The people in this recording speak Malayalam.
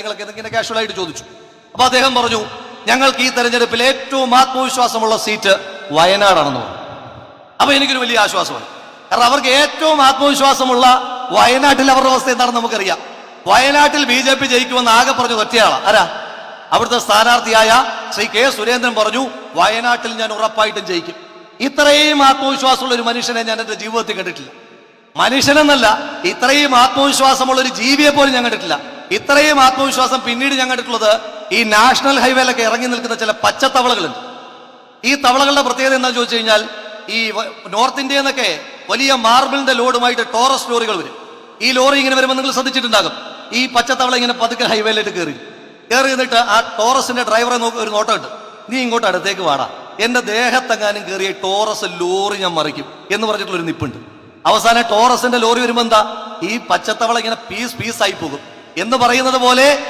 കാര്യങ്ങളൊക്കെ ഇങ്ങനെ കാഷ്വലായിട്ട് ചോദിച്ചു. അപ്പൊ അദ്ദേഹം പറഞ്ഞു, ഞങ്ങൾക്ക് ഈ തെരഞ്ഞെടുപ്പിൽ ഏറ്റവും ആത്മവിശ്വാസമുള്ള സീറ്റ് വയനാടാണെന്ന് പറഞ്ഞു. അപ്പൊ എനിക്കൊരു വലിയ ആശ്വാസമായി. കാരണം അവർക്ക് ഏറ്റവും ആത്മവിശ്വാസമുള്ള വയനാട്ടിൽ അവരുടെ അവസ്ഥ എന്താണെന്ന് നമുക്കറിയാം. വയനാട്ടിൽ BJP ജയിക്കുമെന്ന് ആകെ പറഞ്ഞു ഒറ്റയാളാ. ആരാ? അവിടുത്തെ സ്ഥാനാർത്ഥിയായ ശ്രീ കെ സുരേന്ദ്രൻ പറഞ്ഞു, വയനാട്ടിൽ ഞാൻ ഉറപ്പായിട്ടും ജയിക്കും. ഇത്രയും ആത്മവിശ്വാസമുള്ള ഒരു മനുഷ്യനെ ഞാൻ എന്റെ ജീവിതത്തിൽ കണ്ടിട്ടില്ല. മനുഷ്യനെന്നല്ല, ഇത്രയും ആത്മവിശ്വാസമുള്ള ഒരു ജീവിയെ പോലും ഞാൻ കണ്ടിട്ടില്ല. ഇത്രയും ആത്മവിശ്വാസം പിന്നീട് ഞാൻ കണ്ടിട്ടുള്ളത് ഈ നാഷണൽ ഹൈവേയിലൊക്കെ ഇറങ്ങി നിൽക്കുന്ന ചില പച്ചത്തവളകളുണ്ട്. ഈ തവളകളുടെ പ്രത്യേകത എന്താണെന്ന് ചോദിച്ചു കഴിഞ്ഞാൽ, ഈ നോർത്ത് ഇന്ത്യയിൽ നിന്നൊക്കെ വലിയ മാർബിളിന്റെ ലോഡുമായിട്ട് ടോറസ് ലോറികൾ വരും. ഈ ലോറി ഇങ്ങനെ വരുമ്പോൾ നിങ്ങൾ ശ്രദ്ധിച്ചിട്ടുണ്ടാകും, ഈ പച്ചത്തവള ഇങ്ങനെ പതുക്കെ ഹൈവേയിലേക്ക് കയറി നിന്നിട്ട് ആ ടോറസിന്റെ ഡ്രൈവറെ നോക്കി ഒരു നോട്ടമുണ്ട്, നീ ഇങ്ങോട്ട് അടുത്തേക്ക് വാടാ, എന്റെ ദേഹത്തെങ്ങാനും കയറിയ ടോറസ് ലോറി ഞാൻ മറിക്കും എന്ന് പറഞ്ഞിട്ടുള്ളൊരു നിപ്പുണ്ട്. അവസാനം ടോറസിന്റെ ലോറി വരുമ്പോ എന്താ, ഈ പച്ചത്തവള ഇങ്ങനെ പീസായി പോകും എന്ന് പറയുന്നത് പോലെ